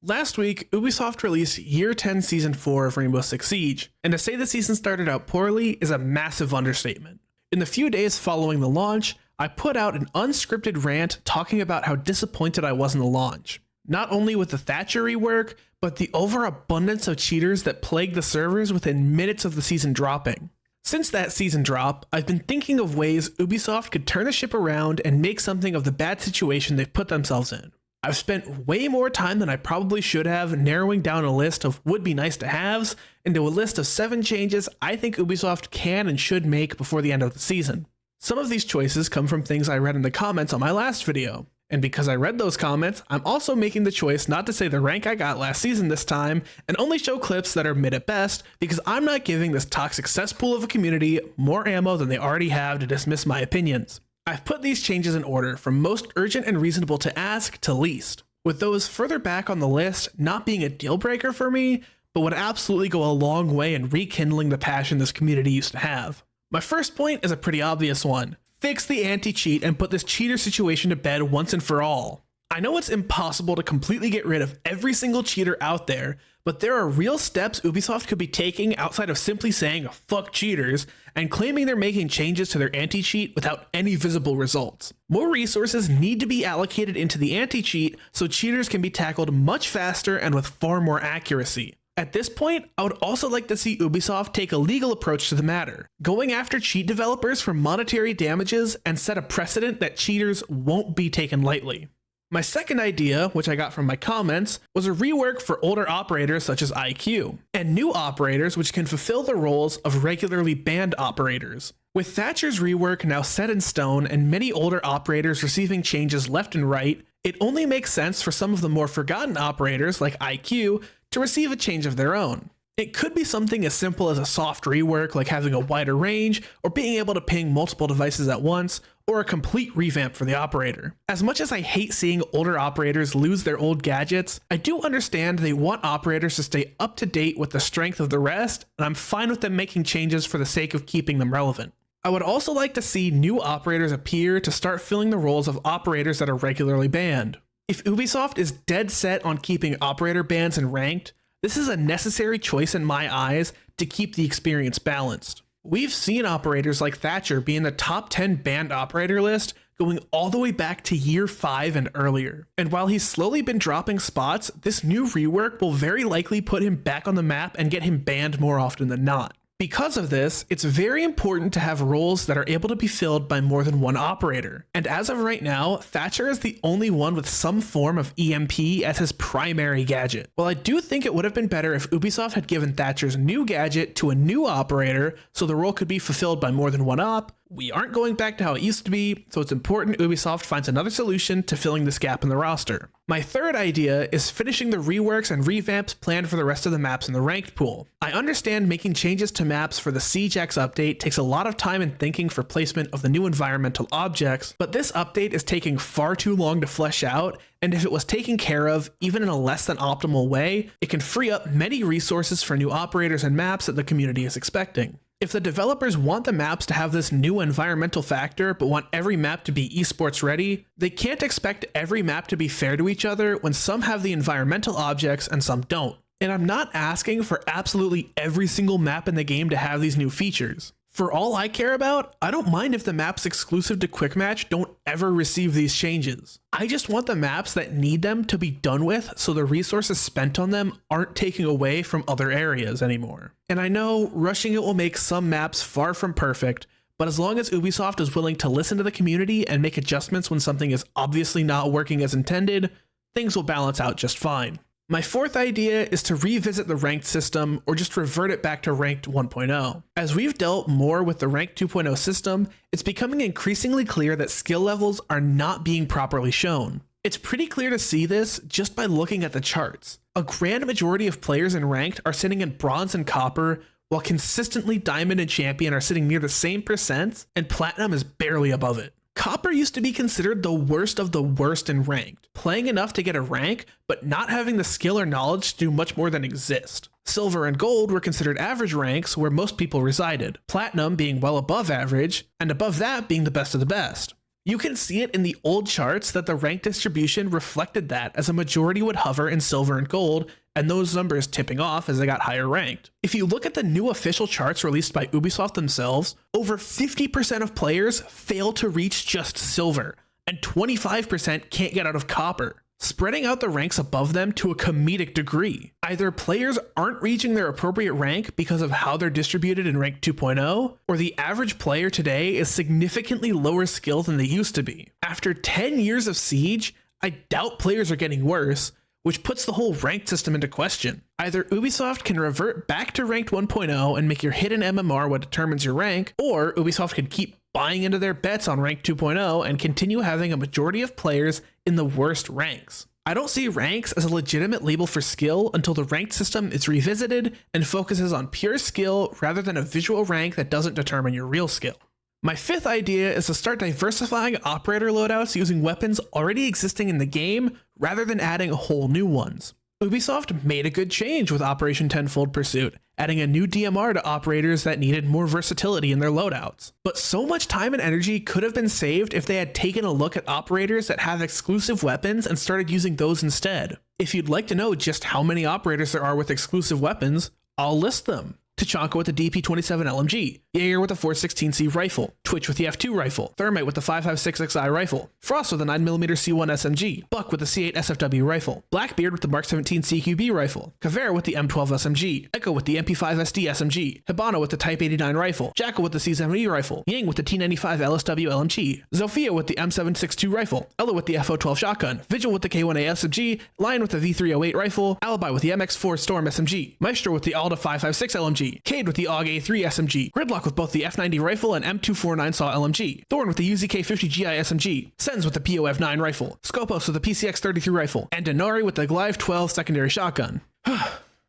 Last week, Ubisoft released Year 10 Season 4 of Rainbow Six Siege, and to say the season started out poorly is a massive understatement. In the few days following the launch, I put out an unscripted rant talking about how disappointed I was in the launch. Not only with the Thatcher rework, but the overabundance of cheaters that plagued the servers within minutes of the season dropping. Since that season drop, I've been thinking of ways Ubisoft could turn the ship around and make something of the bad situation they've put themselves in. I've spent way more time than I probably should have narrowing down a list of would-be nice-to-haves into a list of 7 changes I think Ubisoft can and should make before the end of the season. Some of these choices come from things I read in the comments on my last video, and because I read those comments, I'm also making the choice not to say the rank I got last season this time, and only show clips that are mid at best, because I'm not giving this toxic cesspool of a community more ammo than they already have to dismiss my opinions. I've put these changes in order from most urgent and reasonable to ask to least, with those further back on the list not being a deal breaker for me, but would absolutely go a long way in rekindling the passion this community used to have. My first point is a pretty obvious one. Fix the anti-cheat and put this cheater situation to bed once and for all. I know it's impossible to completely get rid of every single cheater out there, but there are real steps Ubisoft could be taking outside of simply saying fuck cheaters and claiming they're making changes to their anti-cheat without any visible results. More resources need to be allocated into the anti-cheat so cheaters can be tackled much faster and with far more accuracy. At this point, I would also like to see Ubisoft take a legal approach to the matter, going after cheat developers for monetary damages and set a precedent that cheaters won't be taken lightly. My second idea, which I got from my comments, was a rework for older operators such as IQ, and new operators which can fulfill the roles of regularly banned operators. With Thatcher's rework now set in stone and many older operators receiving changes left and right, it only makes sense for some of the more forgotten operators like IQ to receive a change of their own. It could be something as simple as a soft rework like having a wider range or being able to ping multiple devices at once, or a complete revamp for the operator. As much as I hate seeing older operators lose their old gadgets, I do understand they want operators to stay up to date with the strength of the rest, and I'm fine with them making changes for the sake of keeping them relevant. I would also like to see new operators appear to start filling the roles of operators that are regularly banned. If Ubisoft is dead set on keeping operator bans in ranked, this is a necessary choice in my eyes to keep the experience balanced. We've seen operators like Thatcher be in the top 10 banned operator list going all the way back to year 5 and earlier. And while he's slowly been dropping spots, this new rework will very likely put him back on the map and get him banned more often than not. Because of this, it's very important to have roles that are able to be filled by more than one operator. And as of right now, Thatcher is the only one with some form of EMP as his primary gadget. While I do think it would have been better if Ubisoft had given Thatcher's new gadget to a new operator so the role could be fulfilled by more than one op, we aren't going back to how it used to be, so it's important Ubisoft finds another solution to filling this gap in the roster. My third idea is finishing the reworks and revamps planned for the rest of the maps in the ranked pool. I understand making changes to maps for the Siege X update takes a lot of time and thinking for placement of the new environmental objects, but this update is taking far too long to flesh out, and if it was taken care of, even in a less than optimal way, it can free up many resources for new operators and maps that the community is expecting. If the developers want the maps to have this new environmental factor but want every map to be esports ready, they can't expect every map to be fair to each other when some have the environmental objects and some don't. And I'm not asking for absolutely every single map in the game to have these new features. For all I care about, I don't mind if the maps exclusive to Quick Match don't ever receive these changes. I just want the maps that need them to be done with so the resources spent on them aren't taken away from other areas anymore. And I know rushing it will make some maps far from perfect, but as long as Ubisoft is willing to listen to the community and make adjustments when something is obviously not working as intended, things will balance out just fine. My fourth idea is to revisit the ranked system or just revert it back to ranked 1.0. As we've dealt more with the ranked 2.0 system, it's becoming increasingly clear that skill levels are not being properly shown. It's pretty clear to see this just by looking at the charts. A grand majority of players in ranked are sitting in bronze and copper, while consistently diamond and champion are sitting near the same percents, and platinum is barely above it. Copper used to be considered the worst of the worst in ranked, playing enough to get a rank, but not having the skill or knowledge to do much more than exist. Silver and gold were considered average ranks where most people resided, platinum being well above average, and above that being the best of the best. You can see it in the old charts that the rank distribution reflected that, as a majority would hover in silver and gold, and those numbers tipping off as they got higher ranked. If you look at the new official charts released by Ubisoft themselves, over 50% of players fail to reach just silver, and 25% can't get out of copper, spreading out the ranks above them to a comedic degree. Either players aren't reaching their appropriate rank because of how they're distributed in rank 2.0, or the average player today is significantly lower skill than they used to be. After 10 years of Siege, I doubt players are getting worse, which puts the whole ranked system into question. Either Ubisoft can revert back to ranked 1.0 and make your hidden MMR what determines your rank, or Ubisoft can keep buying into their bets on ranked 2.0 and continue having a majority of players in the worst ranks. I don't see ranks as a legitimate label for skill until the ranked system is revisited and focuses on pure skill rather than a visual rank that doesn't determine your real skill. My fifth idea is to start diversifying operator loadouts using weapons already existing in the game rather than adding whole new ones. Ubisoft made a good change with Operation Tenfold Pursuit, adding a new DMR to operators that needed more versatility in their loadouts. But so much time and energy could have been saved if they had taken a look at operators that have exclusive weapons and started using those instead. If you'd like to know just how many operators there are with exclusive weapons, I'll list them. Tachanka with the DP27 LMG, Jaeger with the 416C rifle, Twitch with the F2 rifle, Thermite with the 5.56XI rifle, Frost with the 9mm C1 SMG, Buck with the C8 SFW rifle, Blackbeard with the Mark 17 CQB rifle, Caveira with the M12 SMG, Echo with the MP5 SD SMG, Hibana with the Type 89 rifle, Jackal with the C70 rifle, Yang with the T95 LSW LMG, Zofia with the M762 rifle, Ella with the FO12 shotgun, Vigil with the K1A SMG, Lion with the V308 rifle, Alibi with the MX4 Storm SMG, Maestro with the Alda 5.56 LMG, Cade with the AUG A3 SMG, Gridlock with both the F90 rifle and M249 SAW LMG, Thorn with the UZK50 GI SMG, Sens with the POF9 rifle, Skopos with the PCX33 rifle, and Denari with the Glyve 12 secondary shotgun.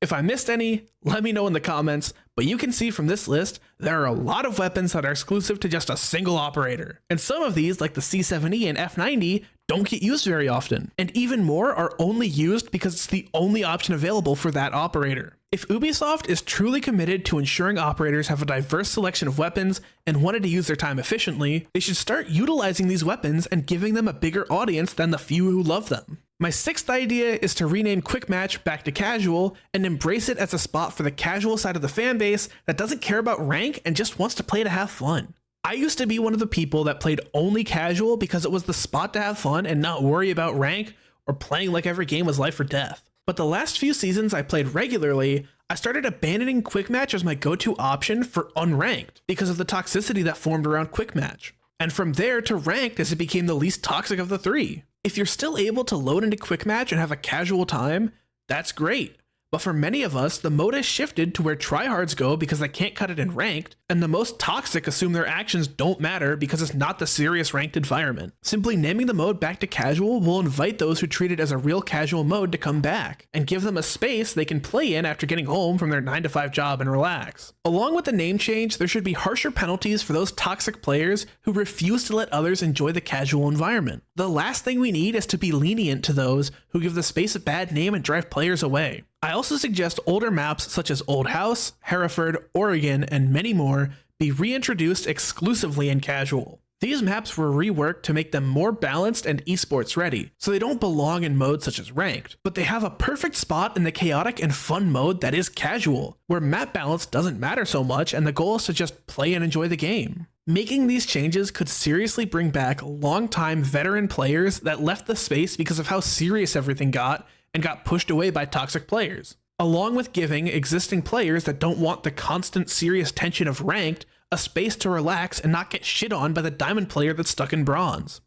If I missed any, let me know in the comments, but you can see from this list, there are a lot of weapons that are exclusive to just a single operator. And some of these, like the C70 and F90, don't get used very often. And even more are only used because it's the only option available for that operator. If Ubisoft is truly committed to ensuring operators have a diverse selection of weapons and wanted to use their time efficiently, they should start utilizing these weapons and giving them a bigger audience than the few who love them. My sixth idea is to rename Quick Match back to Casual and embrace it as a spot for the casual side of the fanbase that doesn't care about rank and just wants to play to have fun. I used to be one of the people that played only casual because it was the spot to have fun and not worry about rank or playing like every game was life or death. But the last few seasons I played regularly, I started abandoning Quick Match as my go-to option for unranked because of the toxicity that formed around Quick Match. And from there to ranked as it became the least toxic of the three. If you're still able to load into Quick Match and have a casual time, that's great. But for many of us, the mode has shifted to where tryhards go because they can't cut it in ranked, and the most toxic assume their actions don't matter because it's not the serious ranked environment. Simply naming the mode back to casual will invite those who treat it as a real casual mode to come back, and give them a space they can play in after getting home from their 9-to-5 job and relax. Along with the name change, there should be harsher penalties for those toxic players who refuse to let others enjoy the casual environment. The last thing we need is to be lenient to those who give the space a bad name and drive players away. I also suggest older maps such as Old House, Hereford, Oregon, and many more be reintroduced exclusively in casual. These maps were reworked to make them more balanced and esports ready, so they don't belong in modes such as ranked, but they have a perfect spot in the chaotic and fun mode that is casual, where map balance doesn't matter so much and the goal is to just play and enjoy the game. Making these changes could seriously bring back longtime veteran players that left the space because of how serious everything got and got pushed away by toxic players, along with giving existing players that don't want the constant serious tension of ranked a space to relax and not get shit on by the diamond player that's stuck in bronze.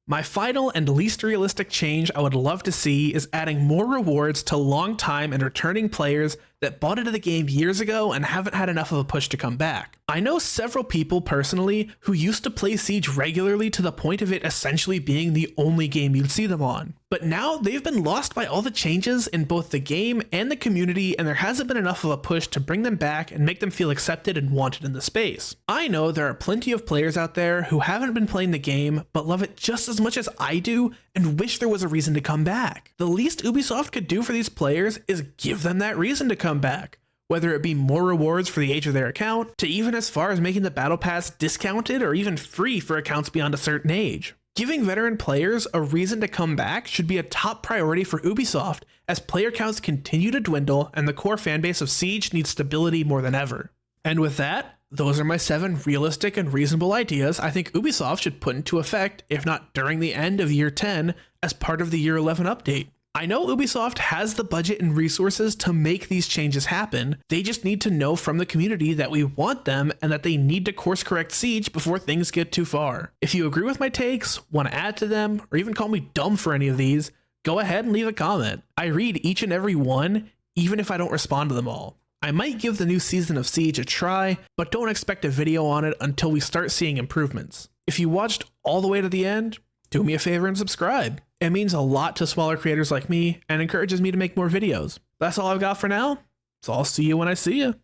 My final and least realistic change I would love to see is adding more rewards to long-time and returning players that bought into the game years ago and haven't had enough of a push to come back. I know several people personally who used to play Siege regularly to the point of it essentially being the only game you'd see them on. But now they've been lost by all the changes in both the game and the community, and there hasn't been enough of a push to bring them back and make them feel accepted and wanted in the space. I know there are plenty of players out there who haven't been playing the game but love it just as much as I do and wish there was a reason to come back. The least Ubisoft could do for these players is give them that reason to come back. Whether it be more rewards for the age of their account, to even as far as making the battle pass discounted or even free for accounts beyond a certain age. Giving veteran players a reason to come back should be a top priority for Ubisoft, as player counts continue to dwindle and the core fanbase of Siege needs stability more than ever. And with that, those are my 7 realistic and reasonable ideas I think Ubisoft should put into effect, if not during the end of year 10, as part of the year 11 update. I know Ubisoft has the budget and resources to make these changes happen, they just need to know from the community that we want them and that they need to course correct Siege before things get too far. If you agree with my takes, want to add to them, or even call me dumb for any of these, go ahead and leave a comment. I read each and every one, even if I don't respond to them all. I might give the new season of Siege a try, but don't expect a video on it until we start seeing improvements. If you watched all the way to the end, do me a favor and subscribe. It means a lot to smaller creators like me and encourages me to make more videos. That's all I've got for now, so I'll see you when I see you.